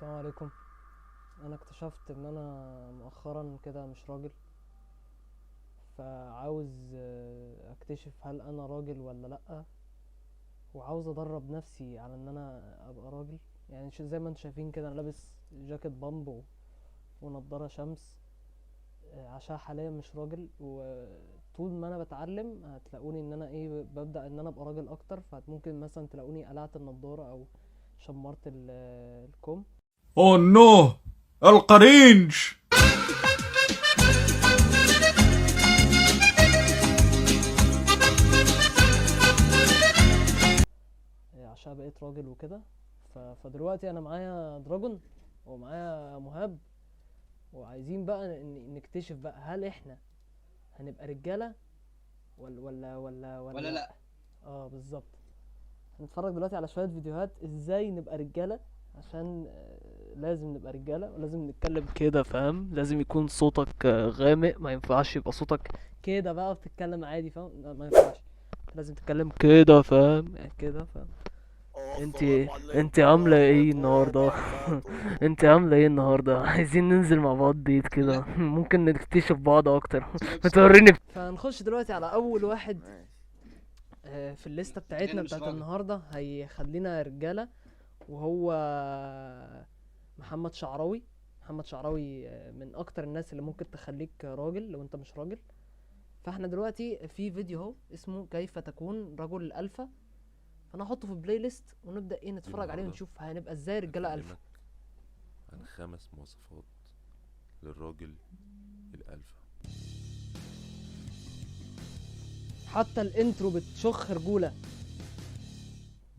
السلام عليكم. انا اكتشفت ان انا مؤخرا كده مش راجل، فعاوز اكتشف هل انا راجل ولا لأ، وعاوز ادرب نفسي على ان انا ابقى راجل. يعني زي ما انتم شايفين كده انا لابس جاكيت بامب ونضارة شمس، عشان حاليا مش راجل. وطول ما انا بتعلم هتلاقوني ان انا ببدأ ان انا ابقى راجل اكتر، فممكن مثلا تلاقوني قلعت النضارة او شمرت الكم. اوه نو، القرينج. عشان بقيت راجل وكده. فدلوقتي انا معايا دراجون ومعايا مهاب، وعايزين بقى نكتشف بقى هل احنا هنبقى رجالة ولا ولا لا. لا. اه بالظبط. هنتفرج دلوقتي على شوية فيديوهات ازاي نبقى رجالة، عشان لازم نبقى رجالة ولازم نتكلم كده، فاهم؟ لازم يكون صوتك غامق، ما ينفعش يبقى صوتك كده بقى بتتكلم عادي، فاهم؟ لا، ما ينفعش. لازم تتكلم كده، فاهم؟ يعني كده، فاهم؟ انت عاملة ايه النهاردة؟ انت عاملة ايه النهاردة؟ عايزين ننزل مع بعض ديت كده، لا، ممكن نكتشف بعض اكتر. سلام سلام بتوريني سلام. فهنخش دلوقتي على اول واحد في الليستة انت كده بتاعتنا مش بتاعت راجل. النهاردة، هيخلينا رجالة، وهو محمد شعراوي. محمد شعراوي من اكتر الناس اللي ممكن تخليك راجل لو انت مش راجل. فاحنا دلوقتي في فيديو اهو اسمه كيف تكون رجل الالفا، فانا هحطه في بلاي ليست ونبدا نتفرج عليه النهاردة ونشوف هنبقى ازاي رجاله الفا. هكلمك عن 5 مواصفات للراجل الألفا. حتى الانترو بتشخ رجوله.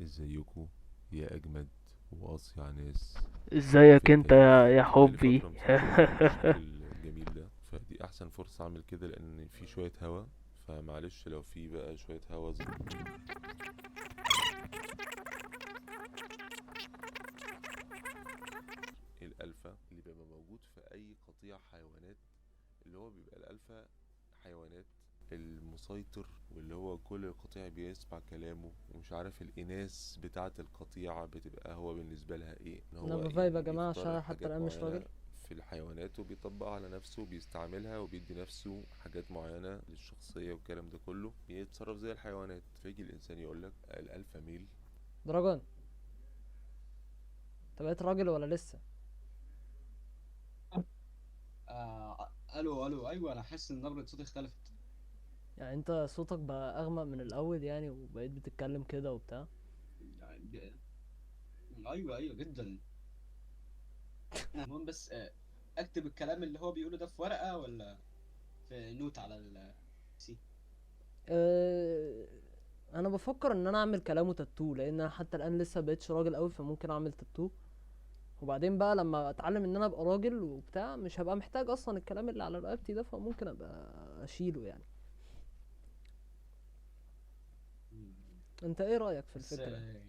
ازيكم يا أجمد وأصيع ناس ازيك في انت التاريخ. يا بقالي حبي؟ فترة مسجل بالشكل الجميل ده، فدي أحسن فرصة أعمل كده لأن في شوية هوا، فمعلش لو في بقى شوية هوا الألفا اللي بيبقى موجود في أي قطيع حيوانات، اللي هو بيبقى الألفا حيوانات المسيطر، واللي هو كل القطيع بيسمع كلامه، ومش عارف الإناث بتاعة القطيع بتبقى هو بالنسبة لها ايه، ان انا هو بفايب يا يعني جماعه بيختار عشان حتى حاجات الان مش راجل. معينة في الحيوانات وبيطبقها على نفسه وبيستعملها وبيدي نفسه حاجات معينة للشخصية والكلام ده كله، بيتصرف زي الحيوانات. فيجي الإنسان يقولك الألفا ميل. دراجون، انت بقيت راجل ولا لسه؟ الو الو، ايوه انا حاسس ان نبرة صوتي اختلفت. يعني انت صوتك بقى اغمق من الاول يعني، وبقيت بتتكلم كده وبتاع. يعني ايوه ايوه جدا. المهم بس اكتب الكلام اللي هو بيقوله ده في ورقة ولا في نوت على السي؟ أه... انا بفكر ان انا اعمل كلامه تاتو، لان انا حتى الان لسه بقيتش راجل قوي، فممكن اعمل تاتو. وبعدين بقى لما اتعلم ان انا ابقى راجل وبتاع مش هبقى محتاج اصلا الكلام اللي على رقبتي ده، فممكن ابقى اشيله يعني. انت ايه رايك في بس الفكره؟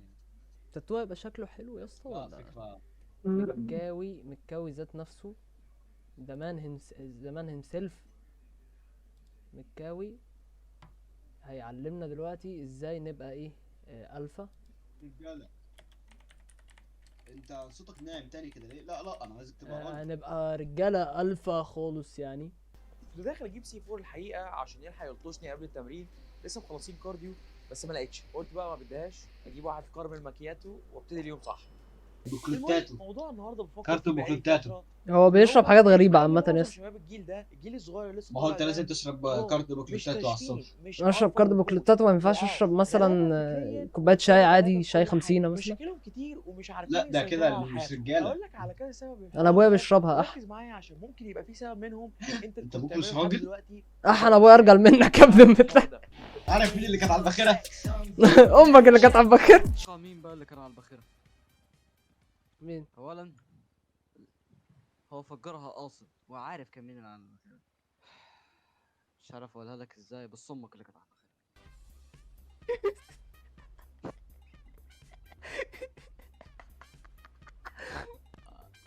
التاتو هيبقى شكله حلو يا اسطى لا ولا؟ فكرة. متكاوي ذات نفسه. زمان هيمسيلف متكاوي هيعلمنا دلوقتي ازاي نبقى الفا. رجالة، انت صوتك ناعم تاني كده ليه؟ لا لا، انا عايزك تبقى راجل. هنبقى رجاله الفا خالص يعني. كنت داخل اجيب سي 4 الحقيقه عشان يلحق يلطشني قبل التمرين، لسه مخلصين كارديو بس ما لقيتش، قلت بقى ما بديهاش اجيب واحد كارمل ماكياتو وابتدي اليوم صح. المهم بوكليتاتو، موضوع النهارده بفكر كارت فيه بقالي بوكليتاتو. فتره، هو واللي بيشرب هو حاجات غريبه بما ان عامه معظم يس. شباب الجيل ده الجيل الصغير اللي لسه ما هو طالع انت لازم ده تشرب خلاص كارت مش بوكليتاتو على الصبح. تشكيل، مش اشرب الفا كارد وجود بوكليتات، وما ينفعش بالعكس، اشرب ده مثلا لا فكريا كوبايه شاي ولا ثلاثه عادي، في شاي كل حاجه، 50 مثلا. مشاكلهم كتير ومش لا عارفين ده يسيطروا كده على مش حياتهم. رجالة. اقول لك على كذا سبب انا للحوار ابويا ده بيشربها وركز معايا عشان ممكن يبقى في سبب منهم انت انت تكون ابوك بتعمله مش لحد راجل؟ دلوقتي انا وسبب ابويا ارجل تاني منك يا ممكن ابن يعرف الحوار مثلك. ده. عارف مين اللي كانت على الباخرة؟ امك اللي كانت على البخير. مين بقى اللي كان على الباخرة؟ مين؟ اولا هو فجرها قاصد وعارف كان مين اللي على الباخرة. مش عارف اقولها لك ازاي، بس امك اللي كانت على الباخرة.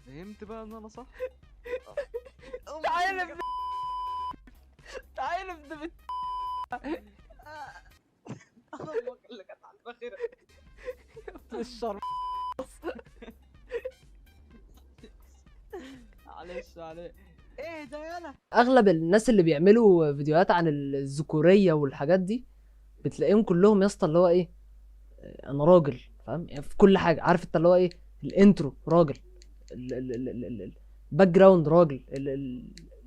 فهمت بقى ان انا صح؟ تعالى ابن تعالى ابن بت. امك اللي كانت على الباخرة. الشر. معلش عليك. ايه ده يالا؟ اغلب الناس اللي بيعملوا فيديوهات عن الذكوريه والحاجات دي بتلاقيهم كلهم يا اسطى اللي هو ايه، انا راجل، فاهم يعني في كل حاجه. عارف انت اللي هو ايه، الانترو راجل، الباك جراوند راجل،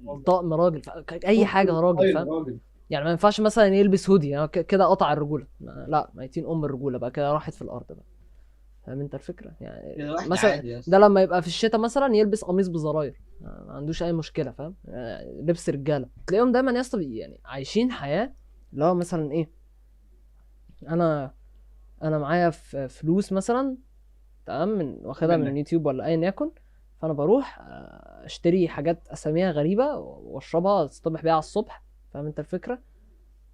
الطقم راجل، اي حاجه راجل، فاهم راجل. يعني. ما ينفعش مثلا يلبس هودي يعني كده قطع الرجوله، لا ميتين الرجوله بقى كده، راحت في الارض بقى. فاهم انت الفكره يعني. كده واحد مثلا عادي يا اسطى. ده لما يبقى في الشتاء مثلا يلبس قميص بزراير، ما عندوش اي مشكله، فاهم لبس رجاله. تلاقيهم دايما يا اسطى يعني عايشين حياه اللي هو مثلا ايه، انا معايا فلوس مثلا، تمام، واخدها من منك. يوتيوب ولا ايا يكن، فانا بروح اشتري حاجات اساميها غريبه واشربها اصطبح بيها على الصبح، فاهم انت الفكره،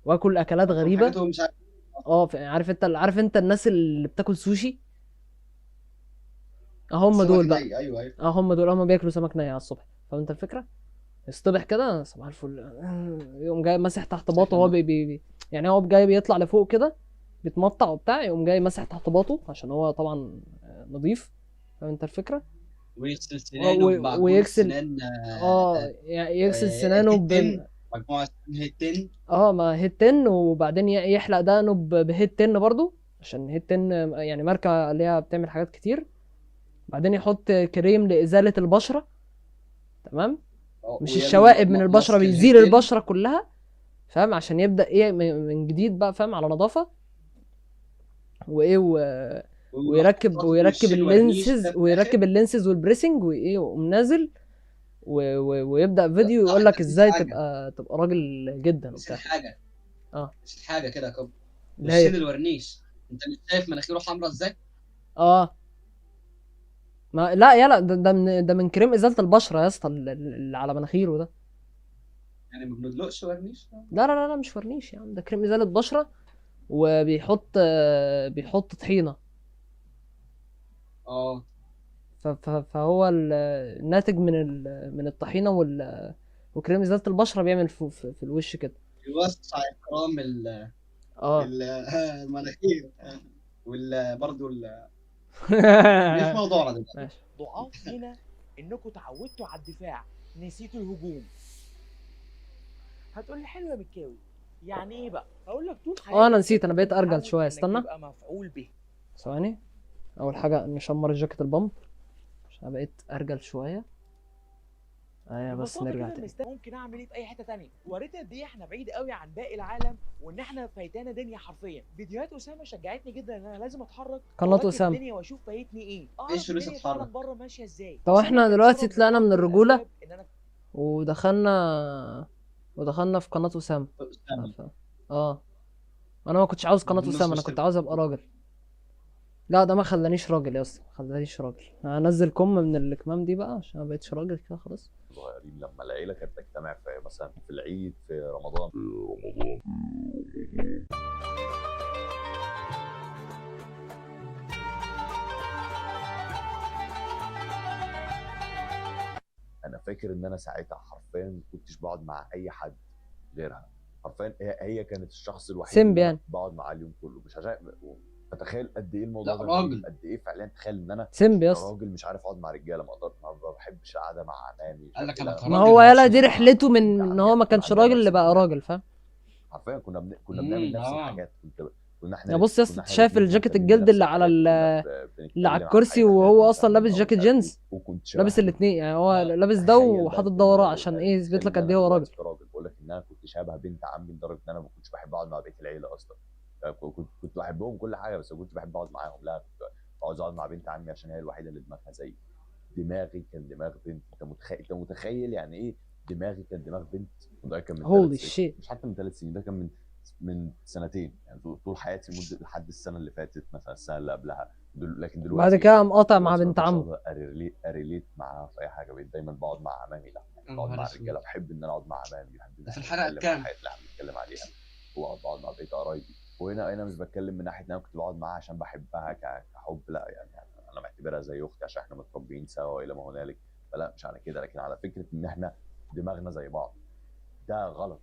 واكل اكلات غريبه. حاجات هو مش عارف. عارف انت الناس اللي بتاكل سوشي، هم سمك دول بقى. ني، ايوه ايوه. هم دول، هم بياكلوا سمك ني على الصبح، فاهم انت الفكره. يصطبح كده صباح الفل، يقوم جاي ماسح تحت باطه، هو يعني هو جاي بيطلع لفوق كده بيتمطع وبتاع، يقوم جاي ماسح تحت باطه عشان هو طبعا نظيف، فاهم انت الفكره. ويغسل سنانه بمعجون ويغسل، السنان. يعني يغسل سنانه هيتن. مجموعة هيتن. ما هيت 10، وبعدين يحلق دقنه بهيت 10 برضو، عشان هيت 10 يعني ماركه اللي هي بتعمل حاجات كتير. بعدين يحط كريم لازاله البشره، تمام، مش ويعمل الشوائب من البشره، ماسك بيزيل الهيتن. البشره كلها، فاهم، عشان يبدا ايه من جديد بقى، فاهم، على نظافه. وايه ويركب اللينسز، والبريسنج، وايه، ويقوم نازل ويبدا فيديو يقول لك ازاي تبقى راجل جدا نسيت وبتاع. حاجة. اه نسيت حاجة كده يا كوب. اللي وسين هي الورنيش. انت مش شايف مناخيره حمرا ازاي؟ اه ما لا يلا، ده من كريم ازاله البشره يا اسطى اللي على مناخيره ده. يعني ما بندلقش ورنيش. لا مش ورنيش يا عم، ده كريم ازاله بشره، وبيحط بيحط طحينه. اه. فهو الناتج من الطحينه وكريم ازاله البشره بيعمل في الوش كده. يوسع اكرام اه المناخير. برضه مش موضوعنا دلوقتي. ماشي. ضعاف هنا انكم اتعودتوا على الدفاع، نسيتوا الهجوم. هتقول لي حلو يا مكاوي، يعني ايه بقى؟ هقول لك طول حياتك انا نسيت، انا بقيت ارجل متعود شويه، إنك استنى تبقى مفعول به. ثواني. اول حاجه نشمر الجاكيت البامب عشان أنا بقيت ارجل شويه. ايوه بس ببساطة نرجع كده تاني. ممكن اعمل ايه في اي حته تانية؟ وريت قد ايه احنا بعيد قوي عن باقي العالم، وان احنا فايتانا دنيا حرفيا. فيديوهات اسامه شجعتني جدا ان انا لازم اتحرك قناة وأواكب أسامة. الدنيا واشوف فايتني ايه، ايش اعرف فلوس الدنيا اتحرك؟ فعلا بره ماشيه ازاي. طب وسامة احنا كان دلوقتي سبب طلعنا من أكبر الرجوله الأسباب ان انا ودخلنا في قناه اسامه. أسامة. اه انا ما كنتش عاوز قناه بالنص اسامه، انا مش كنت تبقى. عاوز ابقى راجل. لا ده ما خلانيش راجل يا اسطى، ما خلانيش راجل. هنزل كم من الكمام دي بقى عشان ما بقتش راجل كده خلاص. صغيرين لما العيله كانت تجتمع في مثلا في العيد في رمضان. انا فاكر ان انا ساعتها حرفيا ما كنتش بقعد مع اي حد غيرها. حرفيا هي كانت الشخص الوحيد سيمب اللي انا يعني. بقعد معاه اليوم كله، مش عشان فتخيل قد ايه الموضوع لا ده راجل. غريب، قد ايه فعلا. تخيل ان انا سيمب يا اسطى. كراجل مش عارف اقعد مع رجاله، ما بحبش القعده مع عمامي، مش قال عارف لك إيه، انا لا، ما كراجل هو يلا دي هسمع. رحلته من بنت ان عمي هو ما هتكون كانش عندها راجل نفس اللي بقى الدماغ. راجل، فاهم. حرفيا كنا بنعمل نفس اه. الحاجات. كنا احنا يا بص يا اسطى، كنا انت احنا شايف الاثنين الجاكيت مهتمين الجلد بنفس اللي على الحاجات، كنا اللي على بنتكلم عن الكرسي، حاجات وهو اصلا مهتمين لابس أوي، جاكيت مش عارف ايه، جينز، وكنت لابس شبه الاثنين يعني، هو اه لابس ده تخيل بقى وحاطط ده وراه الدماغ عشان يعني. ايه، يثبت تخيل لك ان قد انا ايه هو راجل. دلوقتي كراجل بقول لك ان انا كنت شبه بنت عمي لدرجه ان انا ما كنتش بحب اقعد مع بقيه العيله اصلا. كنت بحبهم كل حاجه، بس ما كنتش بحب اقعد معاهم. لا كنت عاوز اقعد مع بنت عمي عشان هي الوحيده اللي دماغها زيي. دماغي كان دماغ بنت. انت متخيل يعني ايه دماغي كان دماغ بنت؟ وده كان من 3 هولي سنين، شيت. مش حتى من 3 سنين، ده كان من سنتين يعني. طول حياتي مده لحد السنه اللي فاتت مثلا، السنه اللي قبلها. لكن بعد دلوقتي كده مقاطع مع دلوقتي ما بنت بقتش عمه. اقدر اريليت معاها في اي حاجه. بقيت دايما بقعد مع عمامي، لا يا بقعد نهار مع اسود. الرجاله. بحب ان انا اقعد مع عمامي، بحب ان ده في احنا الحلقة نتكلم عن كام؟ الحاجات اللي احنا بنتكلم عليها. بقعد مع بقيه قرايبي. وهنا مش بتكلم من ناحيه ان انا كنت بقعد معاها عشان بحبها كحب، لا يعني انا معتبرها زي اختي عشان احنا متربيين سوا والى ما هنالك. فلا مش على كده، لكن على فكره ان احنا دماغنا زي بعض. ده غلط.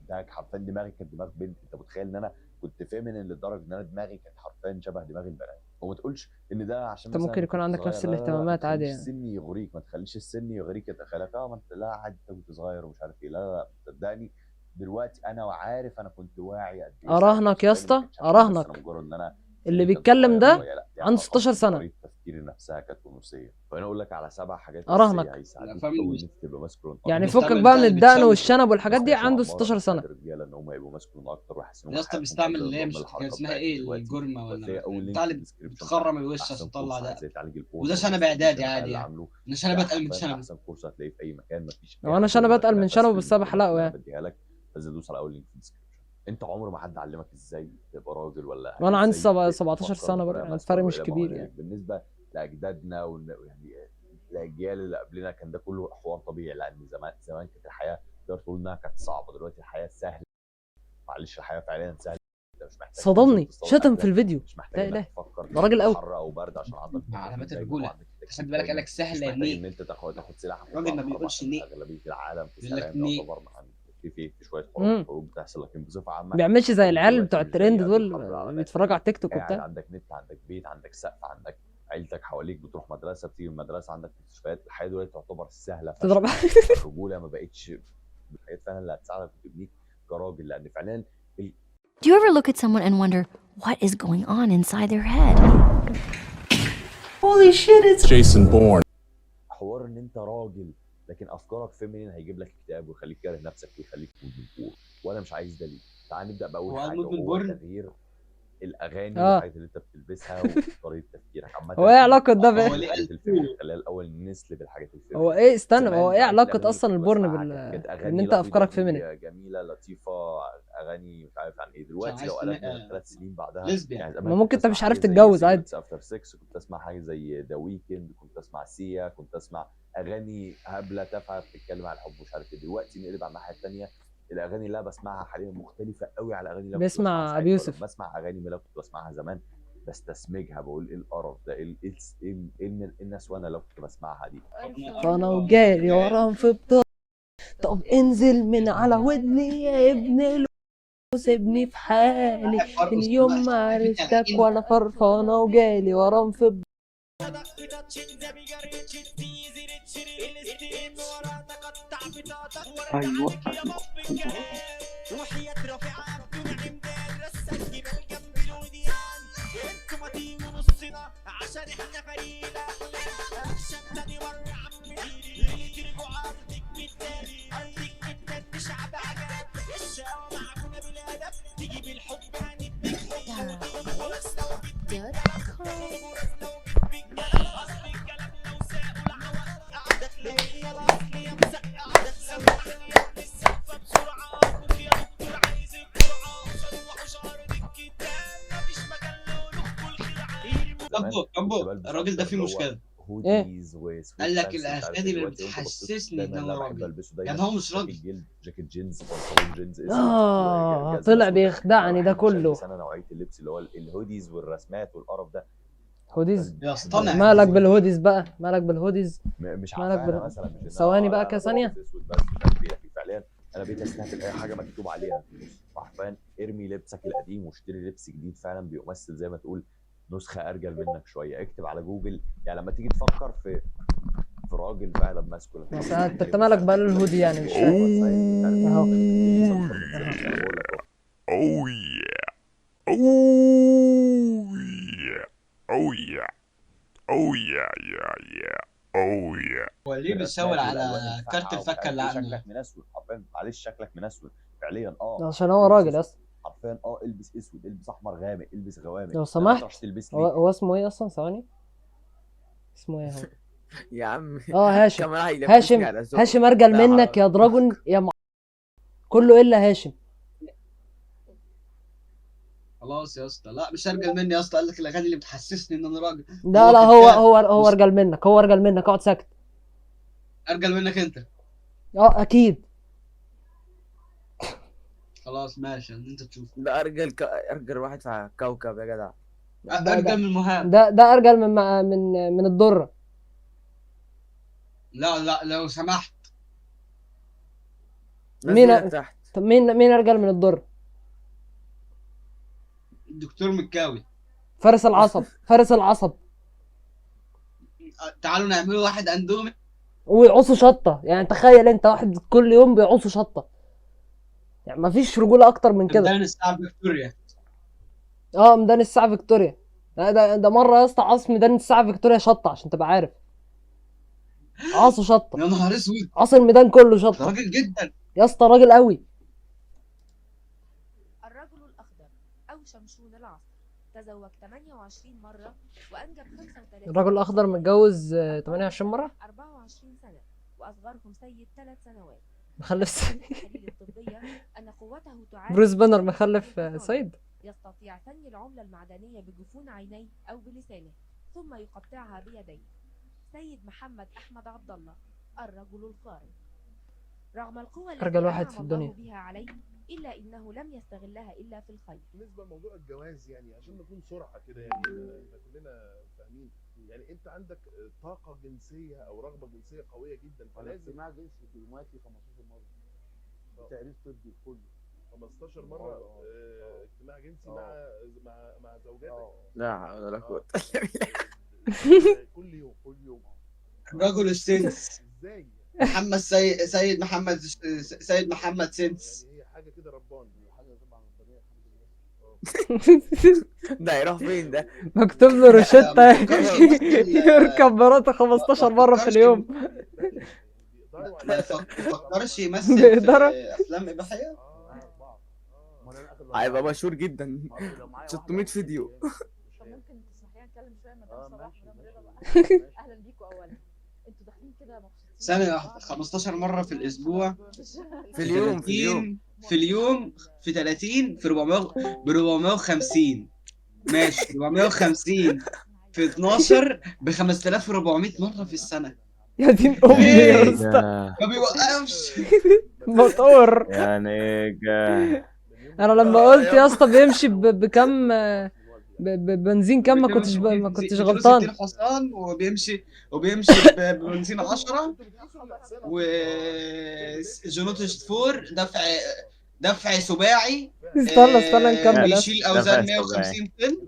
ده حرفيا دماغي كانت دماغ بنت. انت متخيل ان انا كنت فيمينين لدرجه ان انا دماغي كانت حرفيا شبه دماغ البنات. وما تقولش ان ده عشان انت مثلا ممكن يكون كنت عندك صغير. نفس لا لا لا، ما الاهتمامات عادي تخليش يعني. السن يغريك، ما تخليش السن يغريك يتخيلك ما انت لا عادي انت كنت صغير ومش عارف ايه. لا لا لا، صدقني دلوقتي انا وعارف انا كنت واعي قد ايه ساعتها. اراهنك يا صدقني ما اسطى، كانش عشان بس انا اراهنك مجرد ان انا اللي سني كان بيتكلم صغير ده شويه، لا دي عنده علاقه 16 اكبر، سنة. طريقه تفكيري نفسها كانت انوثيه. فانا اقول لك على 7 حاجات اساسيه اراهنك هيساعدوك الافلام قوي ان انت تبقى ماسكولين يعني اكتر. فكك بيستعمل بقى بتاع من اللي الدقن بتشوش والشنب والحاجات بس دي، ماشي يا عنده عمار، 16 انا سنة. بساعد الرجاله ان هم يبقوا ماسكولين اكتر ويحسنوا من يا اسطى حياتهم بيستعمل وافضل اللي هي ضمن مش كان الحركه اسمها بتاعتهم ايه، دلوقتي. الجورمه وهتلاقي ولا اول بتاع لينك في اللي الديسكربشن بتخرم تحت الوش احسن عشان كورس تطلع على ده. ازاي تعالج البون وده او شنب ماستربيشن اعدادي على عادي اللي يعني. عامله. انا شنب ده اتقل من حرفيا شنبي. احسن كورس هتلاقيه في اي مكان. مفيش هو اي انا حد شنب يقدر اتقل من ينافس شنب في بس انا المعلومات بحلقه اللي انا يعني. بديها لك. لازم تدوس على اول لينك في الديسكربشن. انت عمر ما حد علمك ازاي تبقى راجل ولا وانا عندي ازاي 17 تفكر سنة برضه، بطريقه يعني الفرق ماسكه مش الى كبير معينه. يعني. بالنسبه لاجدادنا يعني الاجيال اللي قبلنا كان ده كله حوار طبيعي، لان زمان كانت الحياه تقدر تقول انها كانت صعبه. دلوقتي الحياه سهله، معلش الحياه فعليا سهله. انت مش محتاج تنزل صدمني تصطاد شتم في اكلك، الفيديو. مش لا محتاج انك اله، تفكر ده راجل قوي. حر او برد عشان عندك علامات دايما الرجوله. وعندك خد التكييف بالك قال دايما. لك سهل مش يعني محتاج ايه. ان انت تاخد سلاح وتطلع الراجل ما تحارب بيقولش عشان نيه، اغلبيه العالم في بيقول لك سلام نيه. يعتبر. عن في شويه امم حروب بتحصل، لكن بصفه ما عامه بيعملش زي الحروب العيال دلوقتي بتوع مش الترند زي قبل دول الحرب العالميه بيتفرجوا على الثانيه. التيك توك قاعد وبتاع. عندك نت، عندك بيت، عندك سقف، عندك عيلتك حواليك، بتروح مدرسه، بتيجي من المدرسه، عندك مستشفيات. الحياه دلوقتي تعتبر سهله تضرب. فشخ. الرجوله ما بقتش الحاجات فعلا اللي هتساعدك وتبنيك كراجل، لان فعلا Do you ever look at someone and wonder what is going on inside their head? Holy shit, it's Jason Bourne. حوار ان انت راجل لكن افكارك فيمينين هيجيب لك اكتئاب ويخليك كاره نفسك ويخليك مدمن بور، وانا مش عايز ده. ليه؟ تعال نبدا باول هو حاجه المدمن وهو بورن؟ تغيير الاغاني اه والحاجات اللي انت بتلبسها وطريقه تفكيرك عامه. هو ايه علاقة ده هو بايه؟ ليه الحاجات قال الفيمينين خلينا الاول نسلب الحاجات هو الفيمينين. ايه، استنى، هو زمان ايه نوعيه علاقة الاغاني اللي اصلا كنت البورن بسمعها كانت ان اغاني انت افكارك فيمينين؟ لايفي جميله لطيفه، اغاني مش عارف عن ايه. عشان دلوقتي عايز لو قلبنا 3 سنين بعدها، ليزبيان. يعني ما زمان كنت ممكن انت اسمع مش عارف حاجه زي تتجوز عادي. سيجرتس افتر 6، كنت اسمع حاجه زي ذا ويكند، كنت اسمع سيا، كنت اسمع اغاني هبله تافهه بتتكلم عن الحب ومش عارف ايه. دلوقتي نقلب على الناحيه الثانيه، الاغاني اللي انا بسمعها حاليا مختلفه قوي على الاغاني اللي أنا كنت بسمعها بيسمع ابي ساعتها. يوسف. ولما بسمع اغاني من اللي أنا كنت بسمعها زمان بستسمجها، بقول ايه القرف ده، إيه النسوانه اللي كنت بسمعها دي. فانا وجاري وراهم في بطاقة. طب انزل من على ودني يا ابن سيبني في حالي، اليوم ما عرفتك وانا فرفانة وجالي ورام في ايوه ابو الراجل ده فيه مشكله. هوديز قال لك الاغاني اللي بتحسسني ان انا راجل، يعني هو مش راجل. جاكيت جينز، بنطلون جينز اسود، طلع بيخدعني ده كله. بس انا نوعيه اللبس اللي هو الهوديز والرسمات والقرف ده. هوديز؟ يصطنع. مالك بالهوديز بقى؟ مالك بالهوديز؟ مش مالك عارفه مثلا مش ثواني بقى كده ثانيه. لكن فعليا انا بقيت استهبل اي حاجه مكتوب عليها. حرفيا ارمي لبسك القديم واشتري لبس جديد فعلا بيمثل زي ما تقول نسخه ارجل منك شويه. اكتب على جوجل، يعني لما تيجي تفكر في راجل فعلا ماسكولين. بس انت مالك بقى الهودي يعني؟ مش فاهم. اهو Oh yeah. Oh yeah. Oh yeah. Oh yeah, yeah, yeah. Oh yeah. هو ليه بيشاور على كارت الفكه اللي عنده؟ شكلك منسول حرفيا، معلش شكلك منسول فعليا. عشان هو راجل اصلا حرفيا. البس اسود، البس احمر غامق، البس غوامق لو سمحت. تلبس هو اسمه ايه اصلا؟ ثواني، اسمه ايه هو؟ يا عم هاشم. كمان هيلبسني هاشم على ذوقه. هاشم ارجل لا منك يا دراجون يا كله الا هاشم. خلاص يا اسطى، لا مش ارجل مني يا اسطى. قال لك الاغاني اللي بتحسسني ان انا راجل. لا لا، هو ارجل منك، هو ارجل منك. اقعد ساكت. ارجل منك انت؟ اكيد. خلاص ماشي، ان انت تشوف. ده ارجل واحد في كوكب يا جدع. ارجل من المهام. ده ارجل من الدره. لا لو سمحت. مين تحت؟ طب مين ارجل من الدره؟ الدكتور مكاوي. فارس العصب، فارس العصب. تعالوا نعملوا واحد اندومي. ويعوصوا شطه، يعني تخيل انت واحد كل يوم بيعوصوا شطه، يعني مفيش رجوله اكتر من كده. ميدان الساعه فيكتوريا. ميدان الساعه فيكتوريا. ده مره يا اسطى عاص ميدان الساعه فيكتوريا شطه عشان تبقى عارف. عاصوا شطه، يا نهار اسود، عاص الميدان كله ده شطه راجل جدا. يا اسطى، راجل قوي. الرجل الأخضر أو شمشون العصر تزوج 28 مرة وأنجب 35. الراجل الاخضر متجوز 28 مره، 24 سنة، وأصغرهم سيد 3 سنوات. مخلف التحاليل الطبية أن قوته تعادل بروس بانر مخلف سيد. يستطيع ثني العملة المعدنية بجفون عينيه أو بلسانه ثم يقطعها بيديه. سيد محمد أحمد عبد الله الرجل الخارق، رغم القوة التي أرجل واحد في أنعم الله الدنيا. بها عليه إلا إنه لم يستغلها إلا في الخير. بالنسبه لموضوع الجواز يعني عشان نكون صراحه كده يعني احنا كلنا فاهمين يعني انت عندك طاقه جنسيه او رغبه جنسيه قويه جدا فلازم اجتماع جنسي دلوقتي 15 مره تقرير طبي كله 15 مره اجتماع جنسي مع زوجاتك. لا حول ولا قوة. كل يوم رجل السنس. ازاي محمد سيد محمد سنس. يعني هي حاجه كده رباني حاجه طبعا ربانيه الحمد لله. ده هيروح فين ده؟ مكتوب له روشتة يركب مراته 15 مره في اليوم. ما فكرش يمثل بيقدروا. في افلام اباحيه. هيبقى مشهور جدا. 600 فيديو. طب ممكن تسمحي لي اتكلم شويه مدام صلاح مدام رضا بقى؟ اهلا بيكم اولا. انتوا داخلين كده مبسوطين؟ ثانيه واحده، 15 مره في الاسبوع، في اليوم في اليوم، في 30، في 400، ب 450 ماشي، 450 في 12 ب 5400 مره في السنه. يا دين امي يا اسطى، ما بيوقفش. موتور. يا نيجا انا لما قلت يا اسطى بيمشي بكم بنزين كام ما كنتش غلطان. 260 حصان وبيمشي ببنزين 10 وجنوتش فور دفع سباعي. استنى نكمل. بيشيل اوزان 150 طن.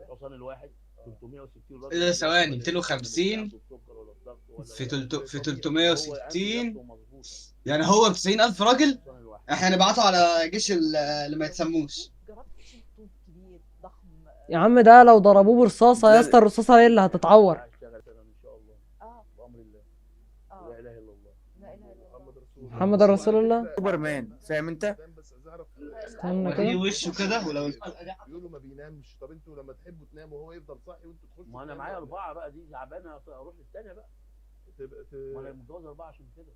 الحصان الواحد 360 راجل. ثواني، 250 في 360 يعني هو ب 90,000 راجل. احنا نبعته على جيش اللي ما يتسموش. يا عم ده لو ضربوه برصاصه يا اسطى الرصاصه هي اللي هتتعور. محمد رسول الله. سوبرمان فاهم انت؟ استنى وريه كده. وشه كده ولو بيقولوا ما بينامش. طب انتوا لما تحبوا تناموا وهو يفضل صاحي وانتوا تخشوا ما انا معايا 4 بقى دي تعبانه اروح للثانيه بقى. ما انا متجوز 4 عشان كده.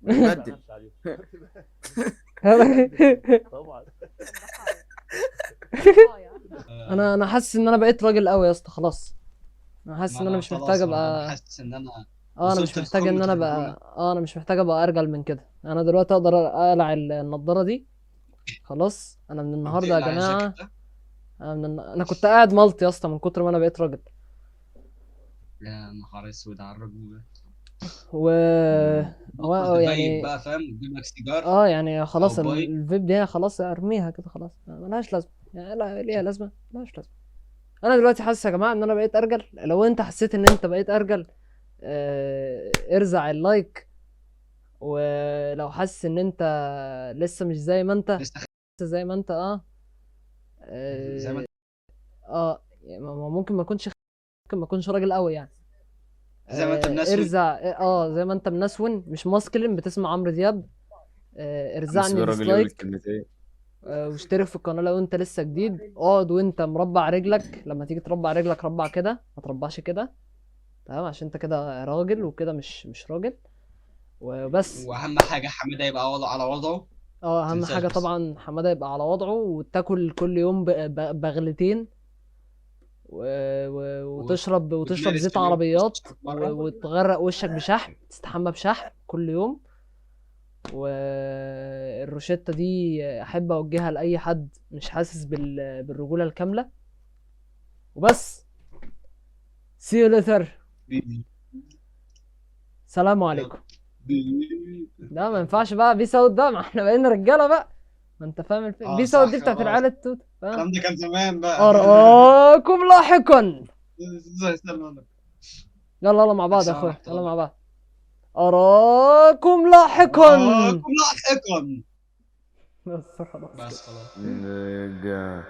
بدل. طبعا. انا حاسس ان انا بقيت راجل قوي يا اسطى خلاص. انا حاسس ان انا مش محتاج ابقى حاسس ان انا انا مش محتاج ان انا ابقى انا مش محتاج ابقى ارجل من كده. انا دلوقتي اقدر اقلع النضاره دي خلاص. انا من النهارده يا جماعه انا كنت قاعد ملط يا اسطى من كتر ما انا بقيت راجل. يا نهار اسود على الرجوله. هو يعني بقى فاهم، قدامك سيجار يعني خلاص أو بايك. الفيب دي خلاص ارميها كده خلاص ملهاش لازمه. يعني لا ليها لازمه ملهاش لازمه. انا دلوقتي حاسس يا جماعه ان انا بقيت ارجل. لو انت حسيت ان انت بقيت ارجل ارزع اللايك. ولو حاسس ان انت لسه مش زي ما انت لسه زي ما انت زي ما يعني ممكن ما اكونش راجل قوي يعني. زي ما انت منسون. ارزع زي ما انت منسون مش ماسكلين بتسمع عمرو دياب. ارزعني ديسلايك واشترك في القناه لو انت لسه جديد. اقعد وانت مربع رجلك، لما تيجي تربع رجلك ربع كده ما تربعش كده تمام عشان انت كده راجل وكده مش راجل وبس. واهم حاجه حماده يبقى على وضعه. اهم حاجه طبعا حماده يبقى على وضعه وتاكل كل يوم بغلتين وتشرب زيت عربيات وتغرق وشك بشحم، تستحمى بشحم كل يوم. والروشتة دي احب اوجهها لاي حد مش حاسس بالرجوله الكامله وبس. see you later. سلام عليكم. لا ما ينفعش بقى بيس اوت بقى، ما احنا بقينا رجاله بقى. ما انت فاهم اه بيسا صح دي بتاعت خلاص. العيال التوت، فاهم؟ الكلام ده كان زمان بقى. اراكم لاحقا. استنى يلا يلا مع بعض يا بس اخويا، رحت يلا والله. مع بعض. اراكم لاحقا. لاحقا. بس خلاص. بس خلاص. نيجا